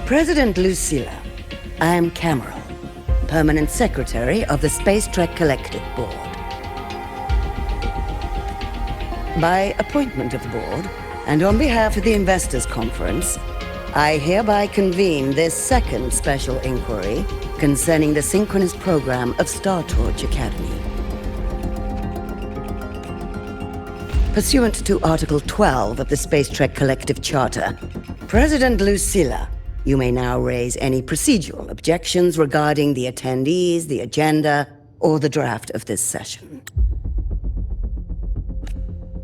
President Lucilla, I am Cameron, Permanent Secretary of the Space Trek Collective Board. By appointment of the board, and on behalf of the Investors Conference, I hereby convene this second special inquiry concerning the synchronous program of Star Torch Academy. Pursuant to Article 12 of the Space Trek Collective Charter, President Lucilla, you may now raise any procedural objections regarding the attendees, the agenda, or the draft of this session.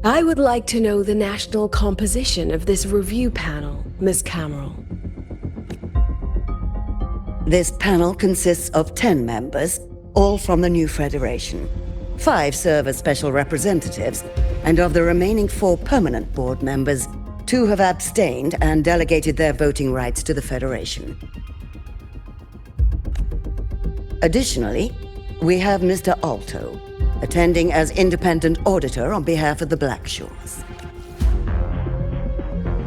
I would like to know the national composition of this review panel, Ms. Cameron. This panel consists of 10 members, all from the new Federation. 5 serve as special representatives, and of the remaining 4 permanent board members, 2 have abstained and delegated their voting rights to the Federation. Additionally, we have Mr. Alto, attending as independent auditor on behalf of the Black Shores.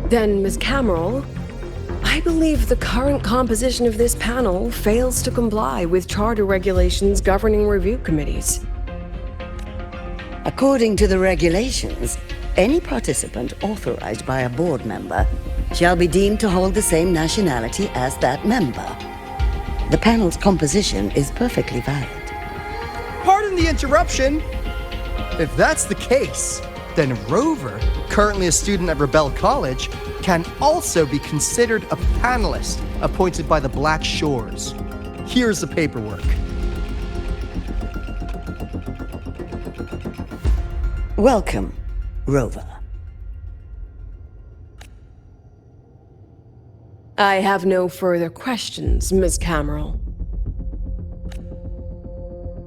Then, Ms. Cameron, I believe the current composition of this panel fails to comply with charter regulations governing review committees. According to the regulations, any participant authorized by a board member shall be deemed to hold the same nationality as that member. The panel's composition is perfectly valid. Pardon the interruption. If that's the case, then Rover, currently a student at Rebel College, can also be considered a panelist appointed by the Black Shores. Here's the paperwork. Welcome, Rover. I have no further questions, Ms. Cameron.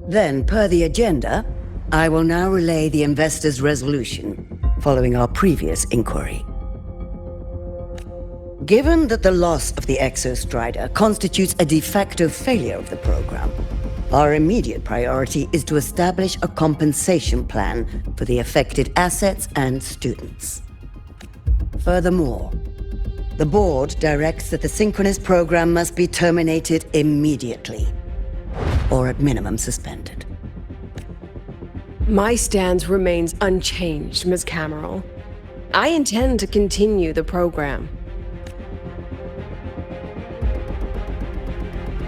Then, per the agenda, I will now relay the investors' resolution, following our previous inquiry. Given that the loss of the Exostrider constitutes a de facto failure of the program, our immediate priority is to establish a compensation plan for the affected assets and students. Furthermore, the board directs that the synchronous program must be terminated immediately, or at minimum suspended. My stance remains unchanged, Ms. Cameron. I intend to continue the program.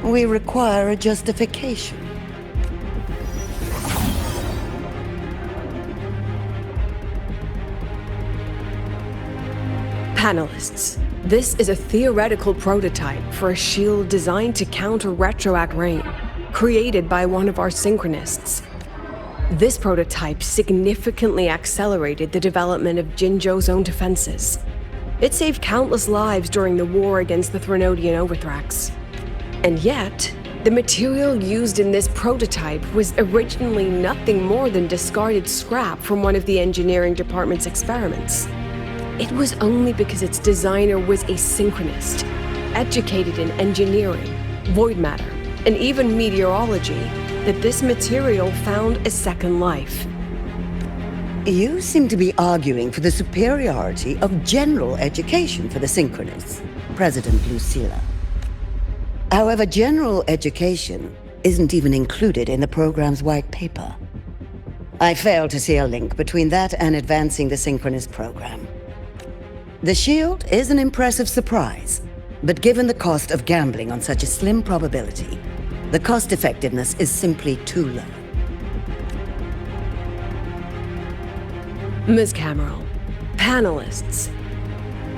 We require a justification. Panelists, this is a theoretical prototype for a shield designed to counter retroact rain, created by one of our synchronists. This prototype significantly accelerated the development of Jinzhou's own defenses. It saved countless lives during the war against the Threnodian Overthrax. And yet, the material used in this prototype was originally nothing more than discarded scrap from one of the engineering department's experiments. It was only because its designer was a synchronist, educated in engineering, void matter, and even meteorology, that this material found a second life. You seem to be arguing for the superiority of general education for the synchronists, President Lucilla. However, general education isn't even included in the program's white paper. I fail to see a link between that and advancing the synchronous program. The shield is an impressive surprise, but given the cost of gambling on such a slim probability, the cost-effectiveness is simply too low. Ms. Cameron, panelists,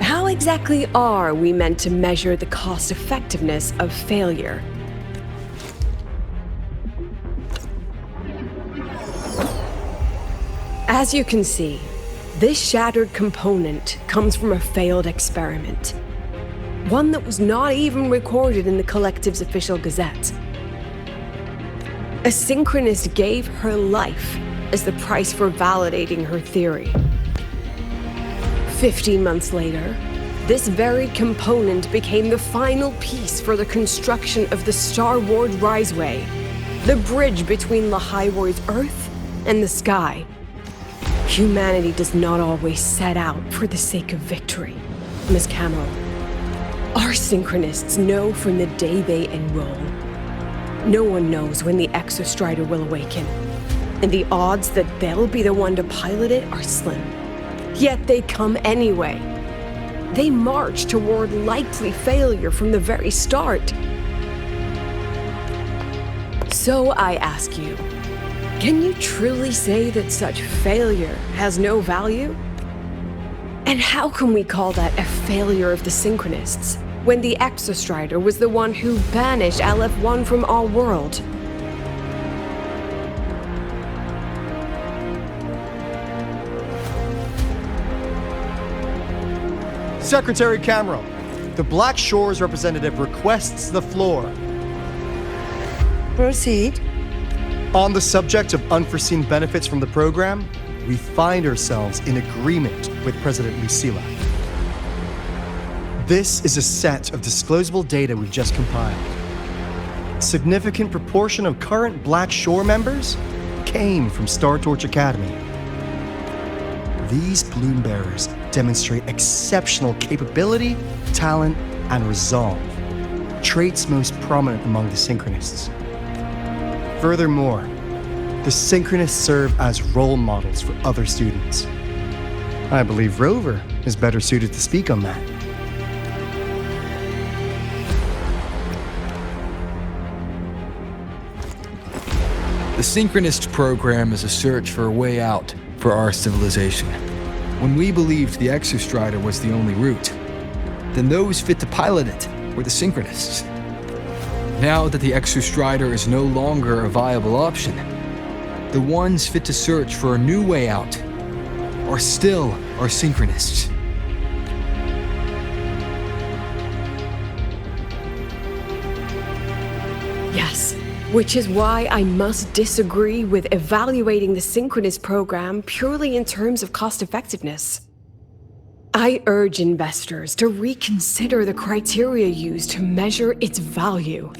how exactly are we meant to measure the cost-effectiveness of failure? As you can see, this shattered component comes from a failed experiment. One that was not even recorded in the Collective's official gazette. A synchronist gave her life as the price for validating her theory. 15 months later, this very component became the final piece for the construction of the Star Wars Riseway, the bridge between Lynae's Earth and the sky. Humanity does not always set out for the sake of victory, Ms. Cameron. Our synchronists know from the day they enroll. No one knows when the exostrider will awaken, and the odds that they'll be the one to pilot it are slim. Yet they come anyway. They march toward likely failure from the very start. So I ask you, can you truly say that such failure has no value? And how can we call that a failure of the synchronists, when the exostrider was the one who banished LF1 from our world? Secretary Cameron, the Black Shores representative requests the floor. Proceed. On the subject of unforeseen benefits from the program, we find ourselves in agreement with President Lucilla. This is a set of disclosable data we've just compiled. A significant proportion of current Black Shore members came from Star Torch Academy. These bloom bearers demonstrate exceptional capability, talent, and resolve, traits most prominent among the Synchronists. Furthermore, the Synchronists serve as role models for other students. I believe Rover is better suited to speak on that. The Synchronist program is a search for a way out for our civilization. When we believed the Exostrider was the only route, then those fit to pilot it were the Synchronists. Now that the Exostrider is no longer a viable option, the ones fit to search for a new way out are still our Synchronists. Yes, which is why I must disagree with evaluating the Synchronist program purely in terms of cost effectiveness. I urge investors to reconsider the criteria used to measure its value.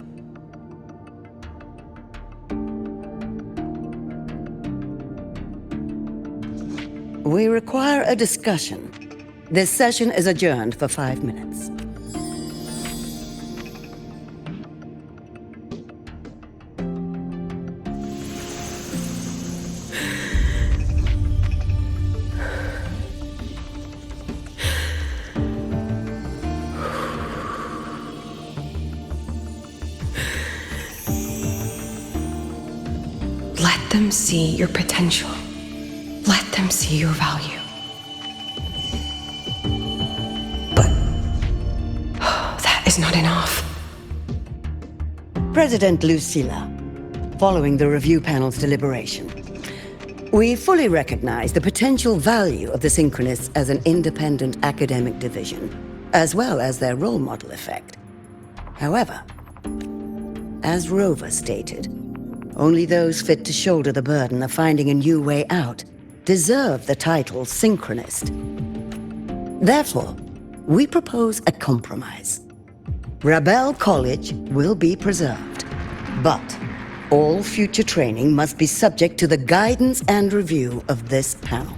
We require a discussion. This session is adjourned for 5 minutes. Let them see your potential. Let them see your value. But that is not enough. President Lucilla, following the review panel's deliberation, we fully recognize the potential value of the Synchronists as an independent academic division, as well as their role model effect. However, as Rover stated, only those fit to shoulder the burden of finding a new way out deserve the title Synchronist. Therefore, we propose a compromise. Rebel College will be preserved, but all future training must be subject to the guidance and review of this panel.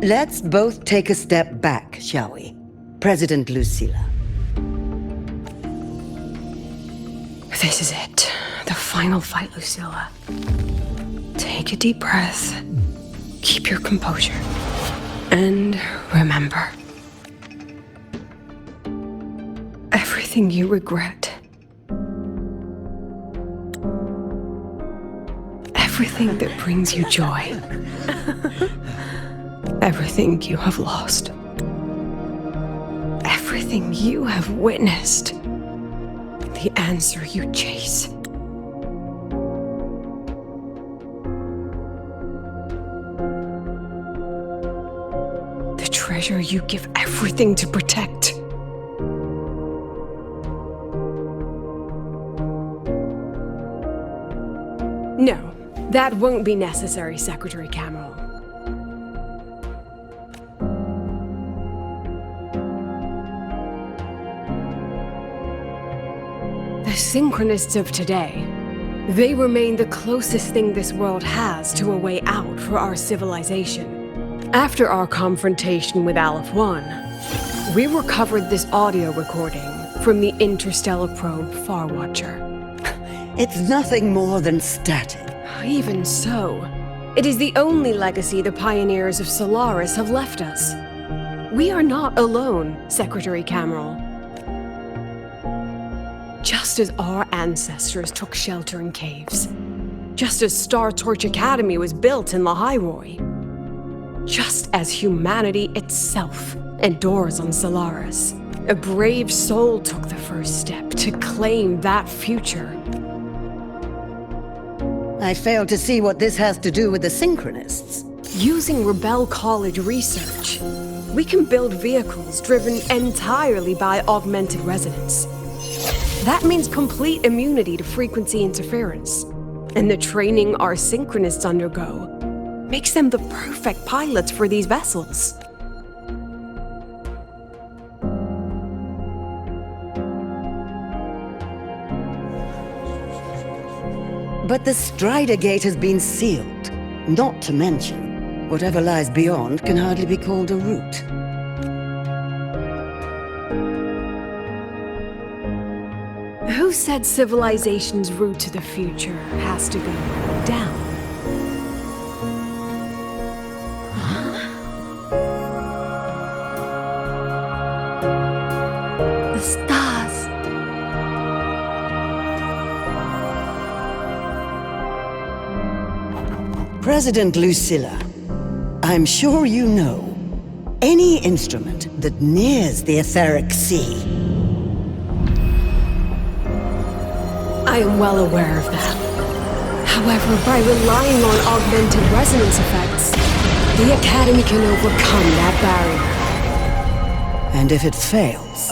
Let's both take a step back, shall we? President Lucilla. This is it. The final fight, Lucilla. Take a deep breath. Keep your composure. And remember, everything you regret, everything that brings you joy, everything you have lost, everything you have witnessed, the answer you chase. The treasure you give everything to protect. No, that won't be necessary, Secretary Cameron. The Synchronists of today, they remain the closest thing this world has to a way out for our civilization. After our confrontation with Aleph 1, We recovered this audio recording from the interstellar probe Farwatcher. It's nothing more than static. Even so, it is the only legacy the pioneers of Solaris have left us. We are not alone, Secretary Cameron. Just as our ancestors took shelter in caves, just as Star Torch Academy was built in Lahairoi, just as humanity itself endures on Solaris, a brave soul took the first step to claim that future. I fail to see what this has to do with the Synchronists. Using Rebel College research, we can build vehicles driven entirely by augmented resonance. That means complete immunity to frequency interference. And the training our Synchronists undergo makes them the perfect pilots for these vessels. But the Strider Gate has been sealed. Not to mention, whatever lies beyond can hardly be called a route. Who said civilization's route to the future has to go down? The stars. President Lucilla, I'm sure you know, any instrument that nears the etheric sea. I am well aware of that. However, by relying on augmented resonance effects, the Academy can overcome that barrier. And if it fails,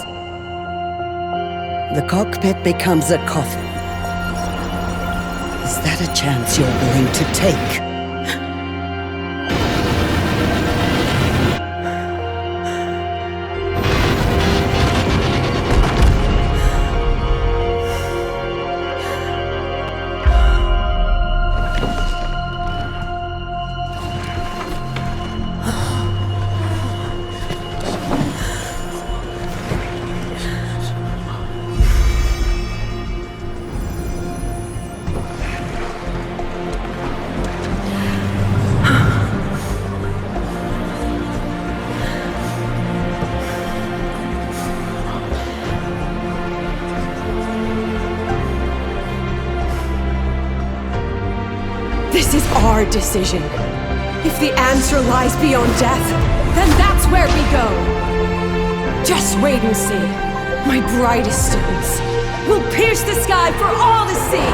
the cockpit becomes a coffin. Is that a chance you're willing to take? This is our decision. If the answer lies beyond death, then that's where we go. Just wait and see. My brightest students will pierce the sky for all to see.